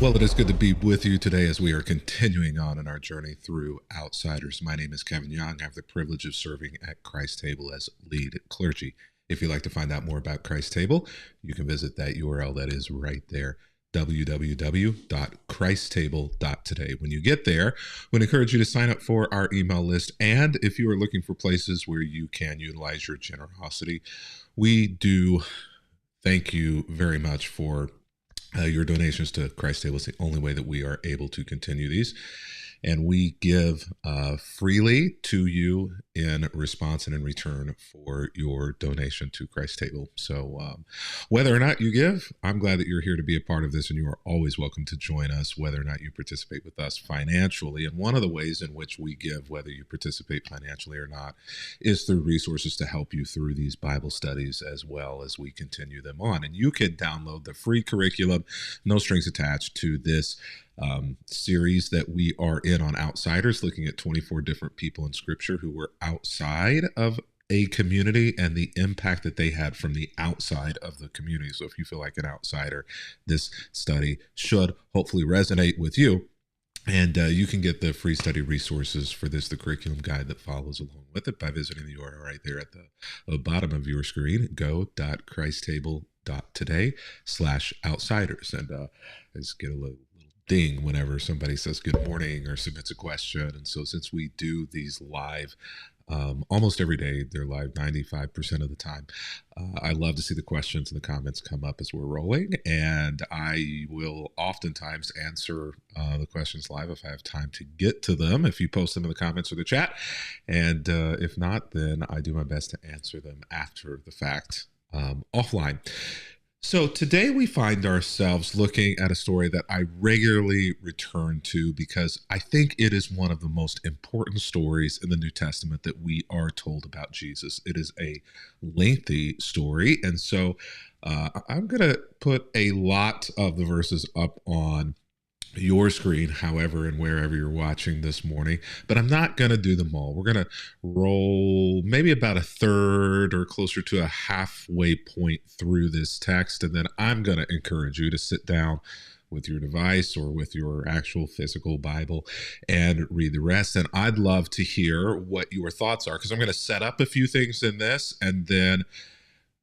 Well, it is good to be with you today as we are continuing on in our journey through Outsiders. My name is Kevin Young. I have the privilege of serving at Christ Table as lead clergy. If you'd like to find out more about Christ Table, you can visit that URL that is right there, www.christstable.today. When you get there, we encourage you to sign up for our email list. And if you are looking for places where you can utilize your generosity, we do thank you very much for your donations to Christ Table. Is the only way that we are able to continue these. And we give freely to you in response and in return for your donation to Christ Table. So whether or not you give, I'm glad that you're here to be a part of this, and you are always welcome to join us, whether or not you participate with us financially. And one of the ways in which we give, whether you participate financially or not, is through resources to help you through these Bible studies as well as we continue them on. And you can download the free curriculum, no strings attached, to this series that we are in on Outsiders, looking at 24 different people in Scripture who were outside of a community and the impact that they had from the outside of the community. So if you feel like an outsider, this study should hopefully resonate with you. And you can get the free study resources for this, the curriculum guide that follows along with it, by visiting the URL right there at the bottom of your screen, go.christstable.today/outsiders. And I just get a little ding whenever somebody says good morning or submits a question. And so since we do these live almost every day, they're live 95% of the time, I love to see the questions and the comments come up as we're rolling. And I will oftentimes answer the questions live if I have time to get to them, if you post them in the comments or the chat. And if not, then I do my best to answer them after the fact offline. So today we find ourselves looking at a story that I regularly return to because I think it is one of the most important stories in the New Testament that we are told about Jesus. It is a lengthy story, and so I'm going to put a lot of the verses up on your screen, however and wherever you're watching this morning, but I'm not going to do them all. We're going to roll maybe about a third or closer to a halfway point through this text, and then I'm going to encourage you to sit down with your device or with your actual physical Bible and read the rest. And I'd love to hear what your thoughts are, because I'm going to set up a few things in this, and then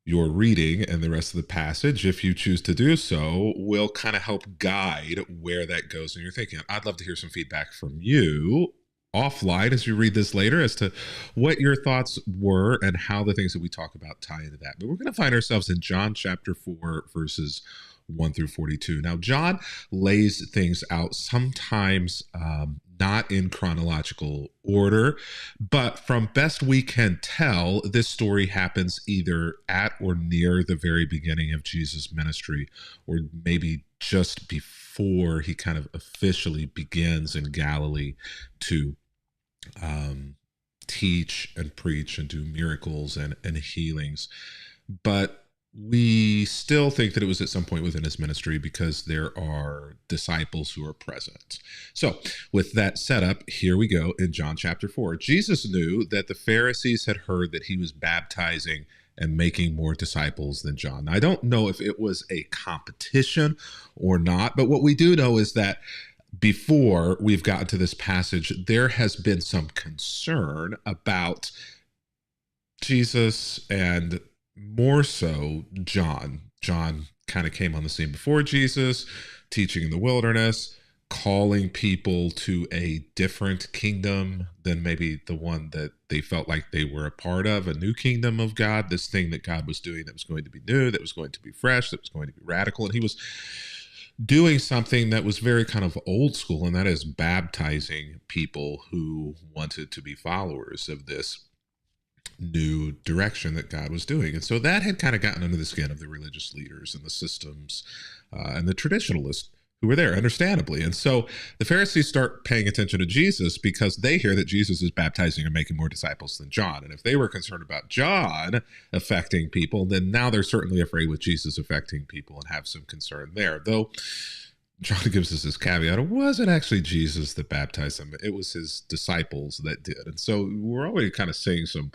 your reading and the rest of the passage, if you choose to do so, will kind of help guide where that goes in your thinking. I'd love to hear some feedback from you offline as you read this later as to what your thoughts were and how the things that we talk about tie into that. But we're going to find ourselves in John chapter 4, verses 1 through 42. Now, John lays things out sometimes not in chronological order, but from best we can tell, this story happens either at or near the very beginning of Jesus' ministry, or maybe just before he kind of officially begins in Galilee to teach and preach and do miracles and healings. But we still think that it was at some point within his ministry because there are disciples who are present. So with that set up, here we go in John chapter 4. Jesus knew that the Pharisees had heard that he was baptizing and making more disciples than John. Now, I don't know if it was a competition or not, but what we do know is that before we've gotten to this passage, there has been some concern about Jesus and more so John. John kind of came on the scene before Jesus, teaching in the wilderness, calling people to a different kingdom than maybe the one that they felt like they were a part of, a new kingdom of God, this thing that God was doing that was going to be new, that was going to be fresh, that was going to be radical. And he was doing something that was very kind of old school, and that is baptizing people who wanted to be followers of this new direction that God was doing. And so that had kind of gotten under the skin of the religious leaders and the systems and the traditionalists who were there, understandably. And so the Pharisees start paying attention to Jesus because they hear that Jesus is baptizing and making more disciples than John. And if they were concerned about John affecting people, then now they're certainly afraid with Jesus affecting people and have some concern there. Though John gives us this caveat. It wasn't actually Jesus that baptized them. It was his disciples that did. And so we're already kind of seeing some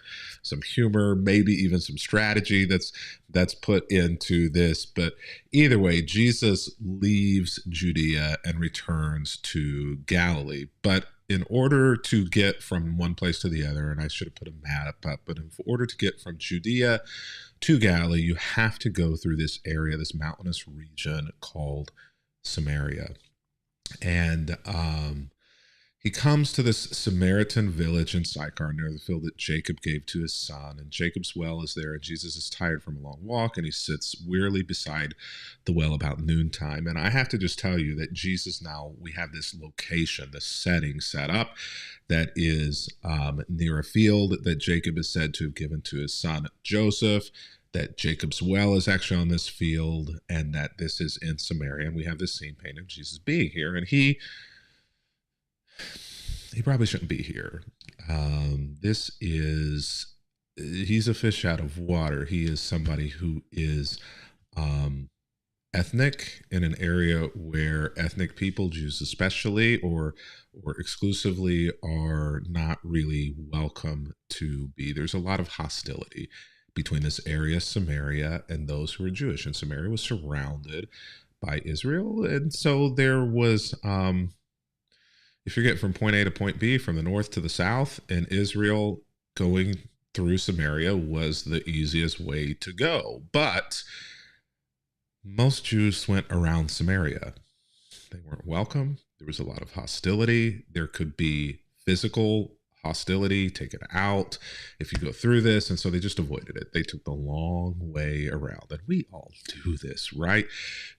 humor, maybe even some strategy that's put into this. But either way, Jesus leaves Judea and returns to Galilee. But in order to get from one place to the other, and I should have put a map up, but in order to get from Judea to Galilee, you have to go through this area, this mountainous region called Samaria. And he comes to this Samaritan village in Sychar near the field that Jacob gave to his son. And Jacob's well is there, and Jesus is tired from a long walk, and he sits wearily beside the well about noontime. And I have to just tell you that Jesus, now we have this location, this setting set up that is near a field that Jacob is said to have given to his son Joseph, that Jacob's well is actually on this field, and that this is in Samaria. And we have this scene painted of Jesus being here, and he probably shouldn't be here. He's a fish out of water. He is somebody who is ethnic in an area where ethnic people, Jews especially, or exclusively, are not really welcome to be. There's a lot of hostility between this area, Samaria, and those who are Jewish. And Samaria was surrounded by Israel. And so there was, if you get from point A to point B, from the north to the south, in Israel, going through Samaria was the easiest way to go. But most Jews went around Samaria. They weren't welcome. There was a lot of hostility. There could be physical hostility taken out if you go through this. And so they just avoided it. They took the long way around. And we all do this, right?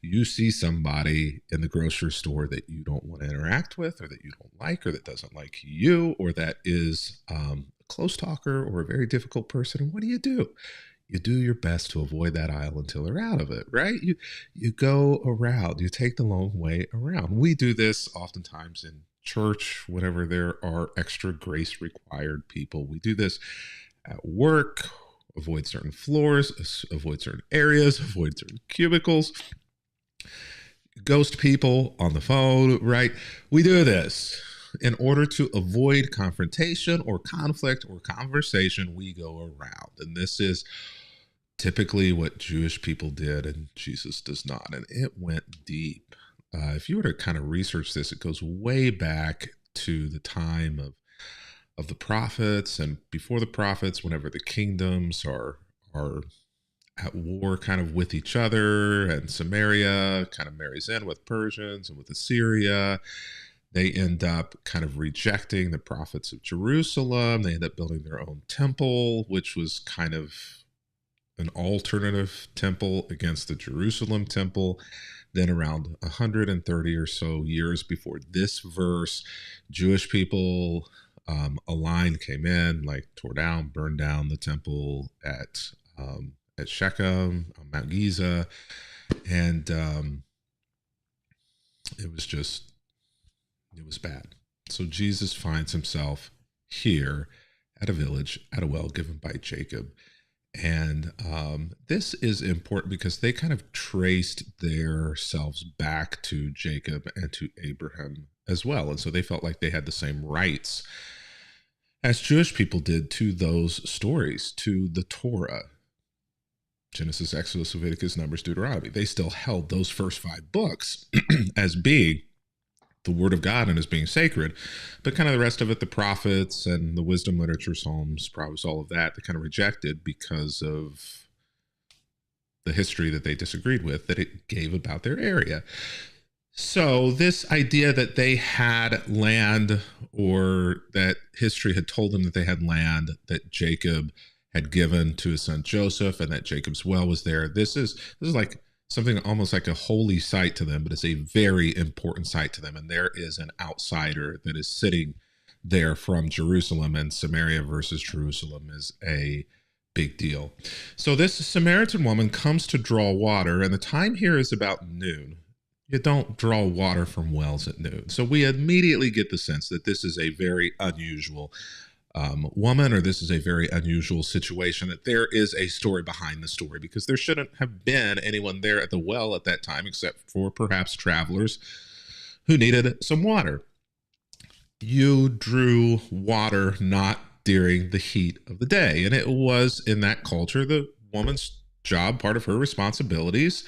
You see somebody in the grocery store that you don't want to interact with, or that you don't like, or that doesn't like you, or that is a close talker or a very difficult person. And what do? You do your best to avoid that aisle until they're out of it, right? You go around, you take the long way around. We do this oftentimes in church whenever there are extra grace required people. We do this at work, avoid certain floors, avoid certain areas, avoid certain cubicles, ghost people on the phone, right? We do this in order to avoid confrontation or conflict or conversation. We go around, and this is typically what Jewish people did, and Jesus does not. And it went deep. If you were to kind of research this, it goes way back to the time of the prophets, and before the prophets, whenever the kingdoms are at war kind of with each other, and Samaria kind of marries in with Persians and with Assyria. They end up kind of rejecting the prophets of Jerusalem. They end up building their own temple, which was kind of an alternative temple against the Jerusalem temple. Then around 130 or so years before this verse, Jewish people, a line came in, like tore down, burned down the temple at Shechem, on Mount Giza. And it was bad. So Jesus finds himself here at a village, at a well given by Jacob. And this is important because they kind of traced themselves back to Jacob and to Abraham as well. And so they felt like they had the same rights as Jewish people did to those stories, to the Torah. Genesis, Exodus, Leviticus, Numbers, Deuteronomy. They still held those first 5 books as being the word of God and as being sacred, but kind of the rest of it, the prophets and the wisdom literature, Psalms, Proverbs, all of that, they kind of rejected because of the history that they disagreed with, that it gave about their area. So this idea that they had land, or that history had told them that they had land that Jacob had given to his son Joseph, and that Jacob's well was there. This is like something almost like a holy site to them, but it's a very important site to them. And there is an outsider that is sitting there from Jerusalem, and Samaria versus Jerusalem is a big deal. So this Samaritan woman comes to draw water, and the time here is about noon. You don't draw water from wells at noon. So we immediately get the sense that this is a very unusual woman, or this is a very unusual situation, that there is a story behind the story, because there shouldn't have been anyone there at the well at that time except for perhaps travelers who needed some water. You drew water not during the heat of the day, and it was in that culture the woman's job, part of her responsibilities,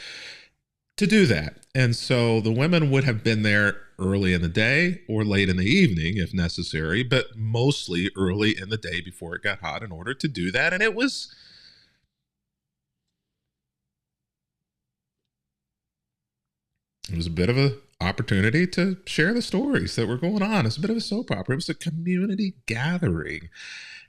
to do that. And so the women would have been there early in the day or late in the evening if necessary, but mostly early in the day before it got hot in order to do that. And it was a bit of an opportunity to share the stories that were going on. It's a bit of a soap opera. It was a community gathering.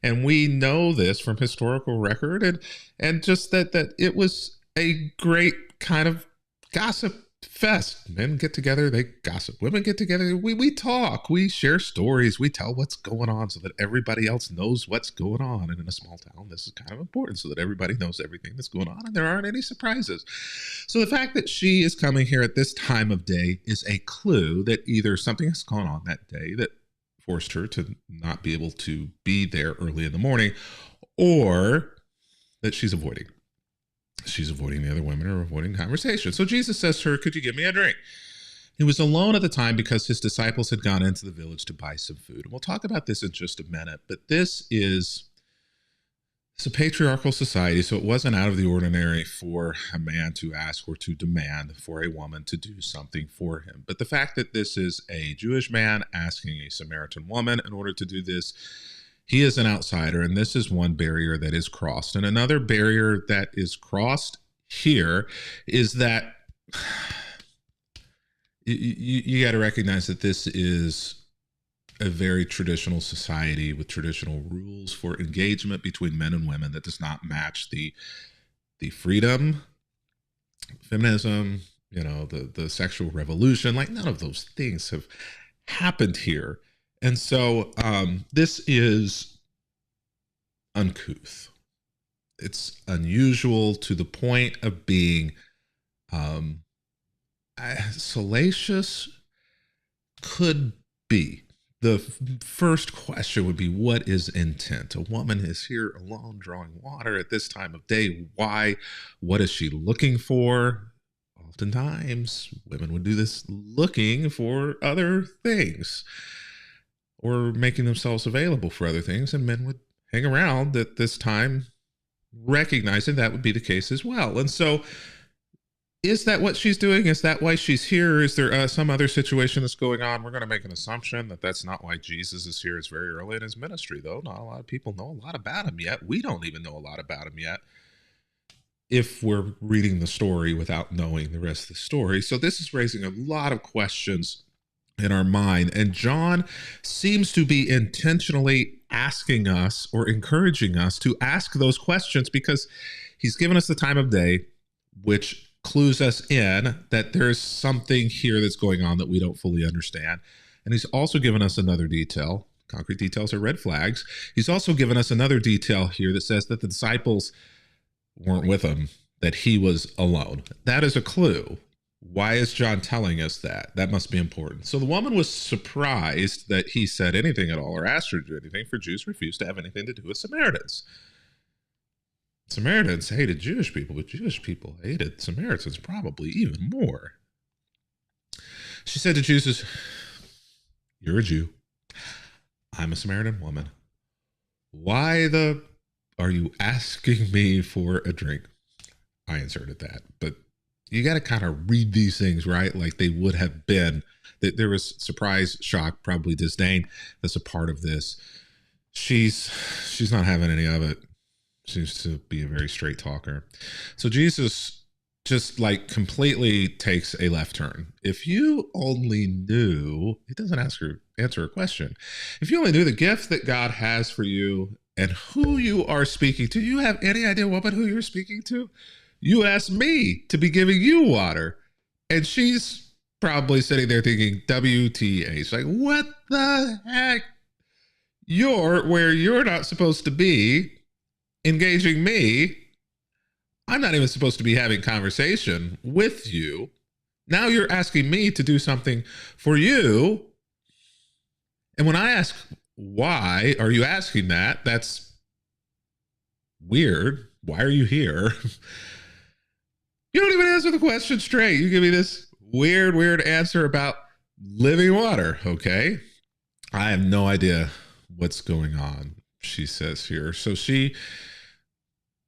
And we know this from historical record, and just that it was a great kind of gossip fest. Men get together, they gossip. Women get together, we talk, we share stories, we tell what's going on so that everybody else knows what's going on. And in a small town, this is kind of important, so that everybody knows everything that's going on and there aren't any surprises. So the fact that she is coming here at this time of day is a clue that either something has gone on that day that forced her to not be able to be there early in the morning, or that she's avoiding the other women or avoiding conversation. So Jesus says to her, "Could you give me a drink?" He was alone at the time because his disciples had gone into the village to buy some food. And we'll talk about this in just a minute, but it's a patriarchal society, so it wasn't out of the ordinary for a man to ask or to demand for a woman to do something for him. But the fact that this is a Jewish man asking a Samaritan woman in order to do this, he is an outsider, and this is one barrier that is crossed. And another barrier that is crossed here is that you got to recognize that this is a very traditional society with traditional rules for engagement between men and women that does not match the freedom, feminism, the sexual revolution. Like, none of those things have happened here. And so this is uncouth. It's unusual to the point of being salacious. Could be. The first question would be, what is intent? A woman is here alone drawing water at this time of day. Why? What is she looking for? Oftentimes, women would do this looking for other things, or making themselves available for other things, and men would hang around at this time, recognizing that would be the case as well. And so, is that what she's doing? Is that why she's here? Is there some other situation that's going on? We're going to make an assumption that that's not why Jesus is here. It's very early in his ministry, though. Not a lot of people know a lot about him yet. We don't even know a lot about him yet, if we're reading the story without knowing the rest of the story. So this is raising a lot of questions in our mind. And John seems to be intentionally asking us or encouraging us to ask those questions, because he's given us the time of day, which clues us in that there's something here that's going on that we don't fully understand. And he's also given us another detail. Concrete details are red flags. He's also given us another detail here that says that the disciples weren't with him, that he was alone. That is a clue. Why is John telling us that? That must be important. So the woman was surprised that he said anything at all or asked her to do anything, for Jews refused to have anything to do with Samaritans. Samaritans hated Jewish people, but Jewish people hated Samaritans probably even more. She said to Jesus, "You're a Jew. I'm a Samaritan woman. Why are you asking me for a drink?" I inserted that, but you got to kind of read these things, right? Like they would have been. There was surprise, shock, probably disdain that's a part of this. She's not having any of it. Seems to be a very straight talker. So Jesus just like completely takes a left turn. If you only knew, he doesn't answer a question. If you only knew the gift that God has for you and who you are speaking to, you have any idea, woman, who you're speaking to? You asked me to be giving you water. And she's probably sitting there thinking, WTA. She's like, what the heck? You're where you're not supposed to be, engaging me. I'm not even supposed to be having conversation with you. Now you're asking me to do something for you. And when I ask why are you asking that? That's weird. Why are you here? You don't even answer the question straight. You give me this weird answer about living water. Okay. I have no idea what's going on, she says here. So she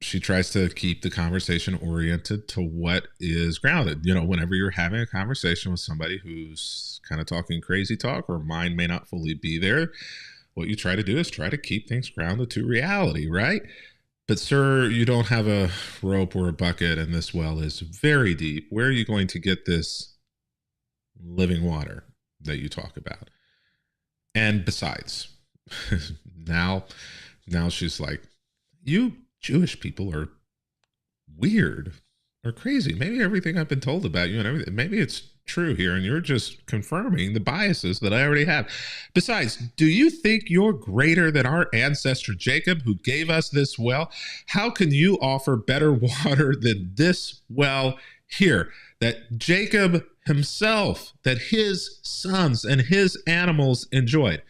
tries to keep the conversation oriented to what is grounded. You know, whenever you're having a conversation with somebody who's kind of talking crazy talk or mind may not fully be there, what you try to do is try to keep things grounded to reality, right? But sir, you don't have a rope or a bucket, and this well is very deep. Where are you going to get this living water that you talk about? And besides, now she's like, you Jewish people are weird or crazy. Maybe everything I've been told about you and everything, maybe it's true here, and you're just confirming the biases that I already have. Besides, do you think you're greater than our ancestor Jacob, who gave us this well? How can you offer better water than this well here that Jacob himself, that his sons and his animals enjoyed?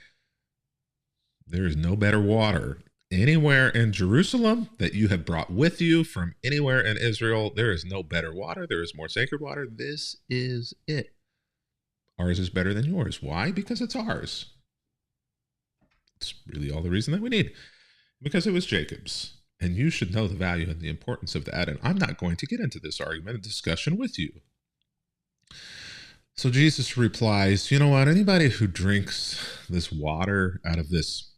There is no better water anywhere in Jerusalem that you have brought with you from anywhere in Israel. There is no better water. There is more sacred water. This is it. Ours is better than yours. Why? Because it's ours. It's really all the reason that we need. Because it was Jacob's. And you should know the value and the importance of that. And I'm not going to get into this argument and discussion with you. So Jesus replies, you know what? Anybody who drinks this water out of this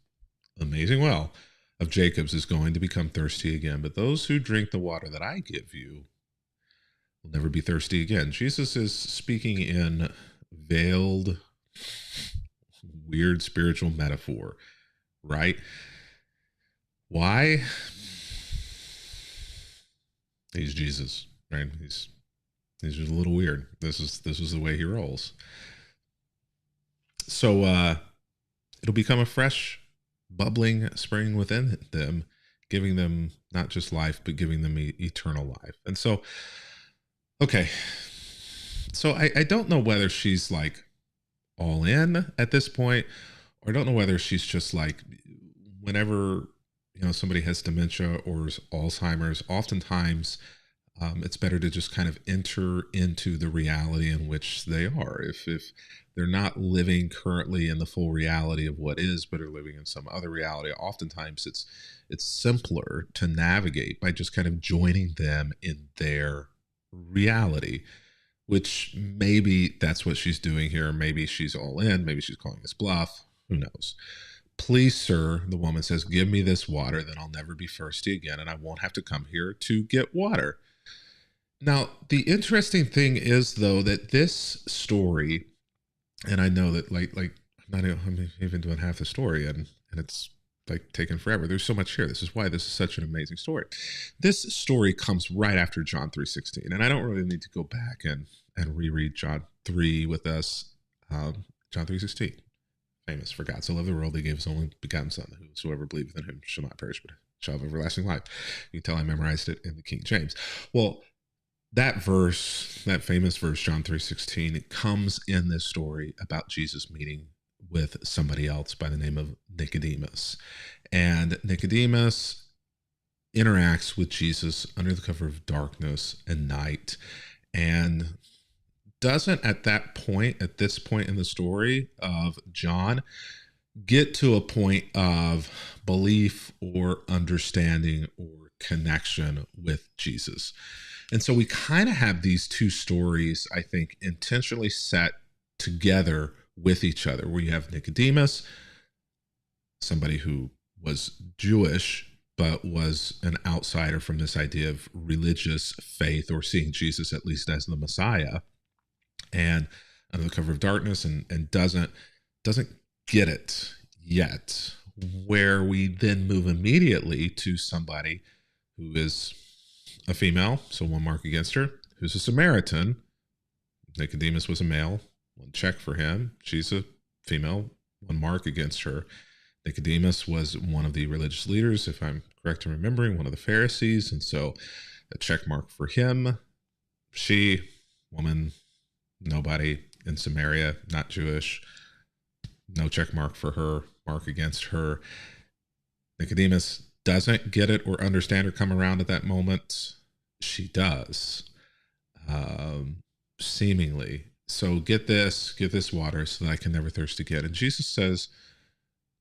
amazing well of Jacob's is going to become thirsty again. But those who drink the water that I give you will never be thirsty again. Jesus is speaking in veiled, weird spiritual metaphor, right? Why? He's Jesus, right? He's just a little weird. This is the way he rolls. So it'll become a fresh, bubbling spring within them, giving them not just life, but giving them eternal life. And so, okay. So I don't know whether she's like all in at this point, or I don't know whether she's just like, whenever, you know, somebody has dementia or Alzheimer's, oftentimes it's better to just kind of enter into the reality in which they are. If they're not living currently in the full reality of what is, but are living in some other reality, oftentimes it's simpler to navigate by just kind of joining them in their reality, which maybe that's what she's doing here. Maybe she's all in. Maybe she's calling this bluff. Who knows? Please, sir, the woman says, give me this water, then I'll never be thirsty again, and I won't have to come here to get water. Now, the interesting thing is, though, that this story, and I know that I'm even doing half the story, and it's like taken forever. There's so much here. This is why this is such an amazing story. This story comes right after John 3:16, and I don't really need to go back and reread John 3 with us. John 3:16, famous. For God so loved the world, he gave his only begotten Son, that whosoever believeth in him shall not perish, but shall have everlasting life. You can tell I memorized it in the King James. Well, that verse, that famous verse, John 3:16, it comes in this story about Jesus meeting with somebody else by the name of Nicodemus. And Nicodemus interacts with Jesus under the cover of darkness and night, and doesn't at this point in the story of John, get to a point of belief or understanding or connection with Jesus. And so we kind of have these two stories, I think, intentionally set together with each other, where you have Nicodemus, somebody who was Jewish, but was an outsider from this idea of religious faith, or seeing Jesus at least as the Messiah, and under the cover of darkness, and doesn't get it yet, where we then move immediately to somebody who is a female, so one mark against her, who's a Samaritan. Nicodemus was a male, one check for him. She's a female, one mark against her. Nicodemus was one of the religious leaders, if I'm correct in remembering, one of the Pharisees, and so a check mark for him. She, woman, nobody in Samaria, not Jewish, no check mark for her, mark against her. Nicodemus doesn't get it or understand or come around at that moment. She does, um, seemingly. So get this water so that I can never thirst again. And Jesus says,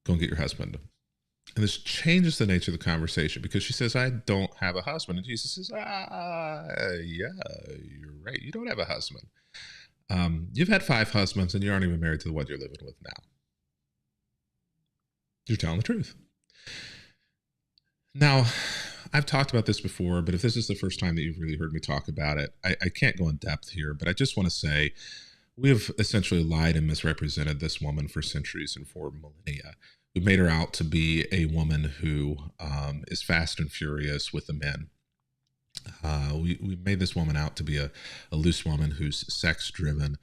go and get your husband. And this changes the nature of the conversation because she says, I don't have a husband. And Jesus says, yeah, you're right. You don't have a husband. You've had 5 husbands and you aren't even married to the one you're living with now. You're telling the truth. Now, I've talked about this before, but if this is the first time that you've really heard me talk about it, I can't go in depth here, but I just want to say we have essentially lied and misrepresented this woman for centuries and for millennia. We've made her out to be a woman who is fast and furious with the men. We made this woman out to be a loose woman who's sex driven,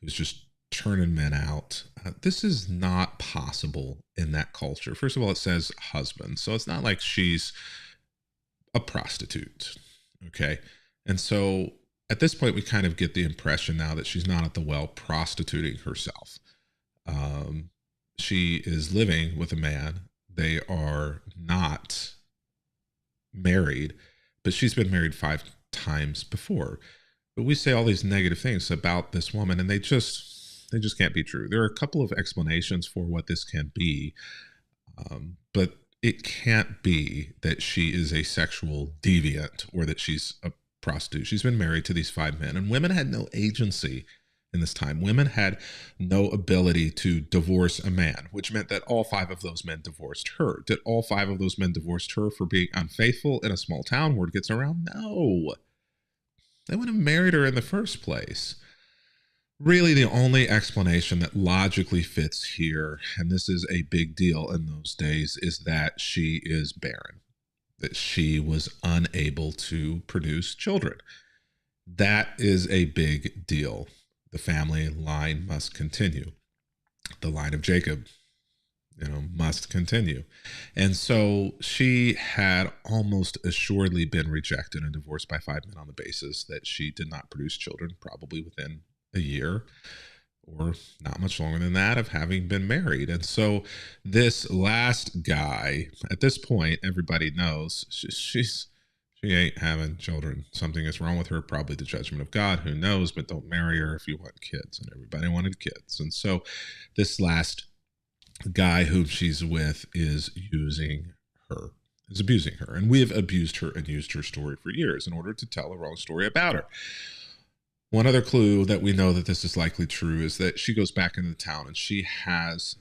who's just turning men out. This is not possible in that culture. First of all, it says husband. So it's not like she's a prostitute. Okay. And so at this point, we kind of get the impression now that she's not at the well prostituting herself. She is living with a man. They are not married, but she's been married 5 times before. But we say all these negative things about this woman, and they just can't be true. There are a couple of explanations for what this can be, but it can't be that she is a sexual deviant or that she's a prostitute. She's been married to these 5 men, and women had no agency in this time. Women had no ability to divorce a man, which meant that all 5 of those men divorced her. Did all 5 of those men divorce her for being unfaithful in a small town? Word gets around? No. They wouldn't have married her in the first place. Really, the only explanation that logically fits here, and this is a big deal in those days, is that she is barren, that she was unable to produce children. That is a big deal. The family line must continue. The line of Jacob, must continue. And so she had almost assuredly been rejected and divorced by 5 men on the basis that she did not produce children, probably within a year or not much longer than that of having been married. And so this last guy, at this point, everybody knows she ain't having children. Something is wrong with her, probably the judgment of God, who knows, but don't marry her if you want kids. And everybody wanted kids. And so this last guy whom she's with is using her, is abusing her. And we have abused her and used her story for years in order to tell a wrong story about her. One other clue that we know that this is likely true is that she goes back into the town and she has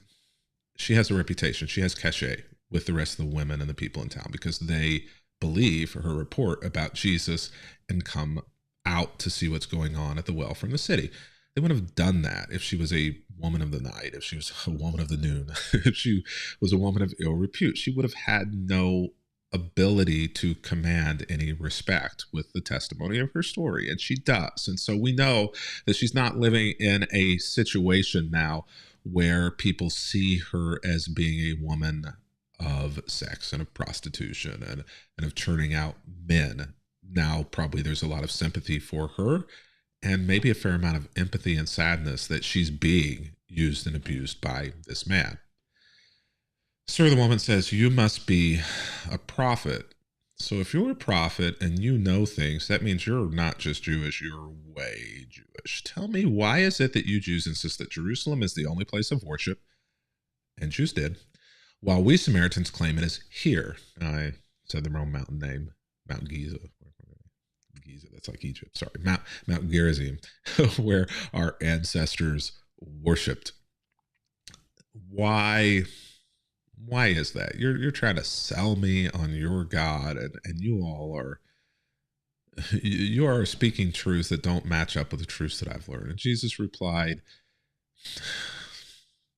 a reputation. She has cachet with the rest of the women and the people in town because they believe her report about Jesus and come out to see what's going on at the well from the city. They wouldn't have done that if she was a woman of the night, if she was a woman of the noon, if she was a woman of ill repute. She would have had no ability to command any respect with the testimony of her story, and she does. And so we know that she's not living in a situation now where people see her as being a woman of sex and of prostitution and of churning out men. Now probably there's a lot of sympathy for her and maybe a fair amount of empathy and sadness that she's being used and abused by this man. Sir, the woman says, you must be a prophet. So if you're a prophet and you know things, that means you're not just Jewish, you're way Jewish. Tell me, why is it that you Jews insist that Jerusalem is the only place of worship, and Jews did, while we Samaritans claim it is here? I said the wrong mountain name, Mount Giza. Giza, that's like Egypt. Sorry, Mount Gerizim, where our ancestors worshipped. Why is that? You're trying to sell me on your God, and you are speaking truths that don't match up with the truths that I've learned. And Jesus replied,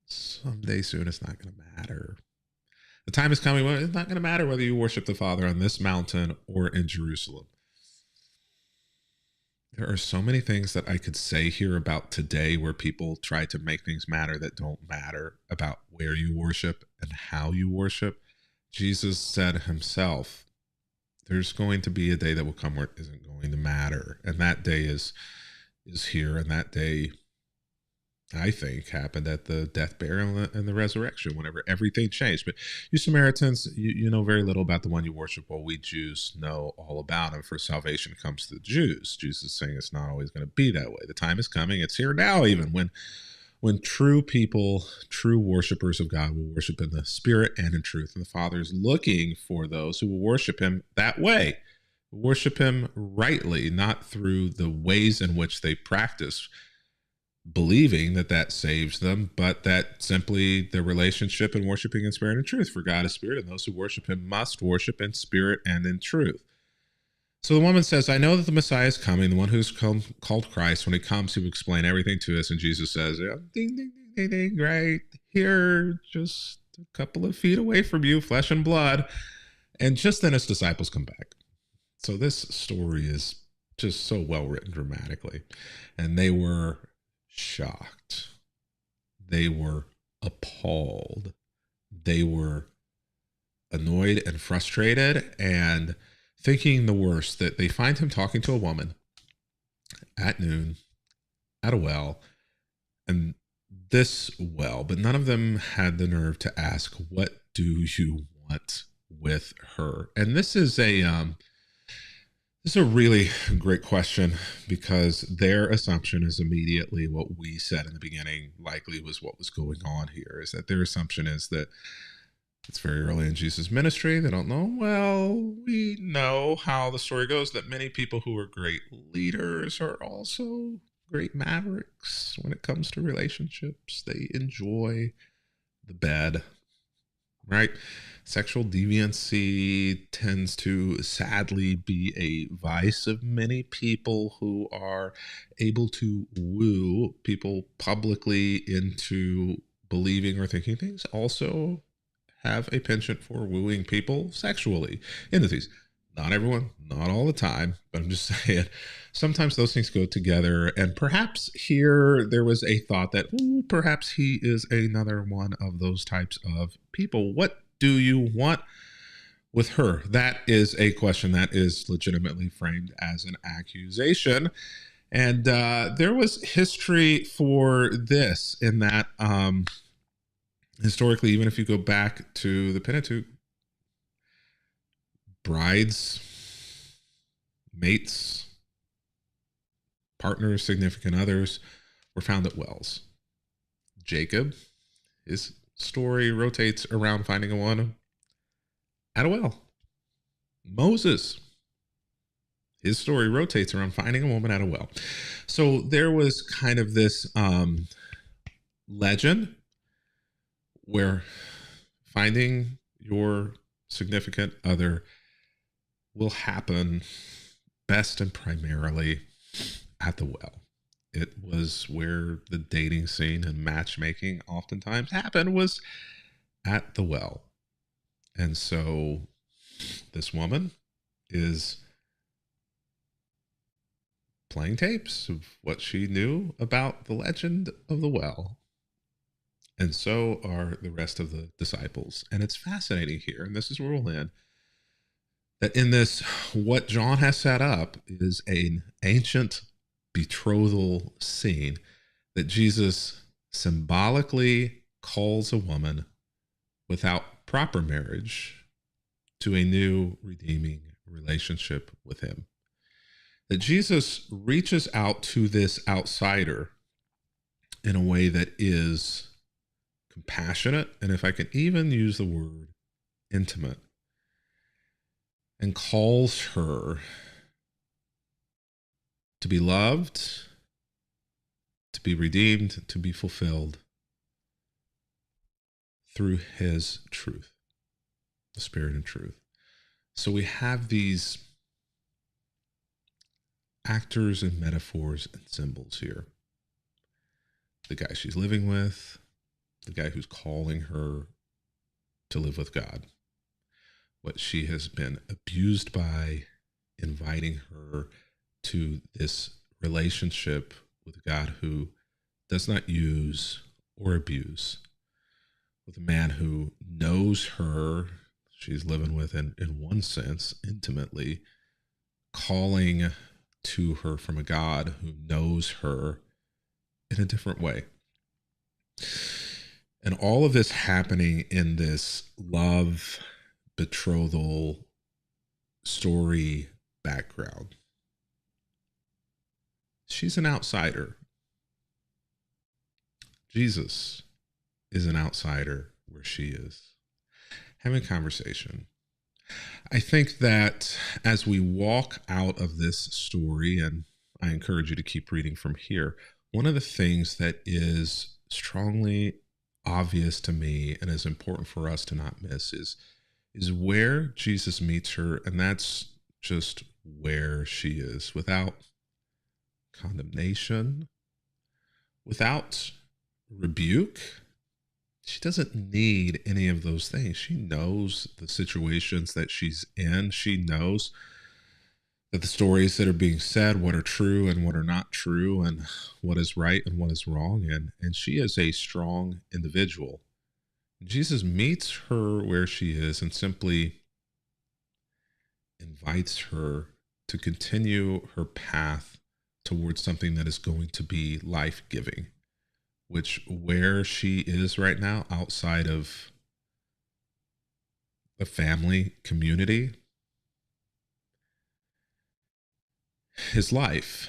someday soon it's not going to matter. The time is coming when it's not going to matter whether you worship the Father on this mountain or in Jerusalem. There are so many things that I could say here about today where people try to make things matter that don't matter about where you worship and how you worship. Jesus said himself, there's going to be a day that will come where it isn't going to matter. And that day is here, and that day I think, happened at the death, burial, and the resurrection, whenever everything changed. But you Samaritans, you know very little about the one you worship, while we Jews know all about him, for salvation comes to the Jews. Jesus is saying it's not always going to be that way. The time is coming, it's here now, even when true people, true worshipers of God, will worship in the spirit and in truth. And the Father is looking for those who will worship him that way, worship him rightly, not through the ways in which they practice, believing that that saves them, but that simply the relationship and worshiping in spirit and truth. For God is spirit, and those who worship him must worship in spirit and in truth. So the woman says, I know that the Messiah is coming, the one who's called Christ. When he comes, he will explain everything to us. And Jesus says, yeah, ding, ding, ding, ding, ding, right here, just a couple of feet away from you, flesh and blood. And just then his disciples come back. So this story is just so well written dramatically. And they were shocked. They were appalled. They were annoyed and frustrated and thinking the worst, that they find him talking to a woman at noon at a well, and this well, but none of them had the nerve to ask, what do you want with her? And this is a really great question, because their assumption is immediately what we said in the beginning likely was what was going on here, is that their assumption is that it's very early in Jesus' ministry. They don't know. Well, we know how the story goes, that many people who are great leaders are also great mavericks when it comes to relationships. They enjoy the bed, right? Sexual deviancy tends to sadly be a vice of many people who are able to woo people publicly into believing or thinking things. Also have a penchant for wooing people sexually into these. Not everyone, not all the time, but I'm just saying sometimes those things go together. And perhaps here there was a thought that, ooh, perhaps he is another one of those types of people. What do you want with her? That is a question that is legitimately framed as an accusation. And there was history for this, in that historically, even if you go back to the Pentateuch, brides, mates, partners, significant others were found at wells. Jacob, his story rotates around finding a one at a well. Moses, his story rotates around finding a woman at a well. So there was kind of this legend where finding your significant other will happen best and primarily at the well. It was where the dating scene and matchmaking oftentimes happened, was at the well. And so this woman is playing tapes of what she knew about the legend of the well. And so are the rest of the disciples. And it's fascinating here, and this is where we'll end, that in this, what John has set up is an ancient betrothal scene that Jesus symbolically calls a woman without proper marriage to a new redeeming relationship with him. That Jesus reaches out to this outsider in a way that is compassionate, and if I can even use the word, intimate, and calls her to be loved, to be redeemed, to be fulfilled through his truth, the spirit and truth. So we have these actors and metaphors and symbols here. The guy she's living with, the guy who's calling her to live with God, what she has been abused by, inviting her to this relationship with God who does not use or abuse, with a man who knows her, she's living with in one sense intimately, calling to her from a God who knows her in a different way. And all of this happening in this love, betrothal story background. She's an outsider. Jesus is an outsider where she is. Having a conversation. I think that as we walk out of this story, and I encourage you to keep reading from here, one of the things that is strongly obvious to me and is important for us to not miss is where Jesus meets her, and that's just where she is, without condemnation, without rebuke. She doesn't need any of those things. She knows the situations that she's in. She knows that the stories that are being said, what are true and what are not true, and what is right and what is wrong. And she is a strong individual. Jesus meets her where she is and simply invites her to continue her path towards something that is going to be life-giving, which where she is right now, outside of a family community, is life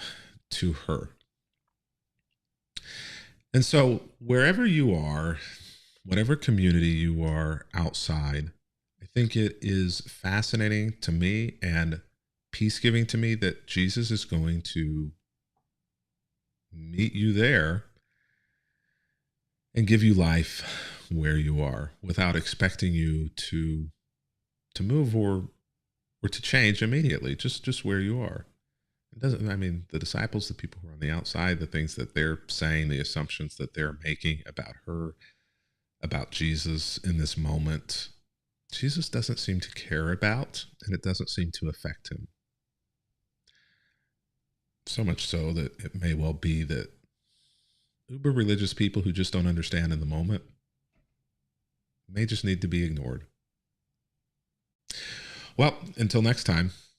to her. And so wherever you are, whatever community you are outside, I think it is fascinating to me and peace giving to me that Jesus is going to meet you there and give you life where you are without expecting you to move or to change immediately, just where you are. It doesn't, I mean, the disciples, the people who are on the outside, the things that they're saying, the assumptions that they're making about her, about Jesus in this moment, Jesus doesn't seem to care about, and it doesn't seem to affect him. So much so that it may well be that uber religious people who just don't understand in the moment may just need to be ignored. Well, until next time.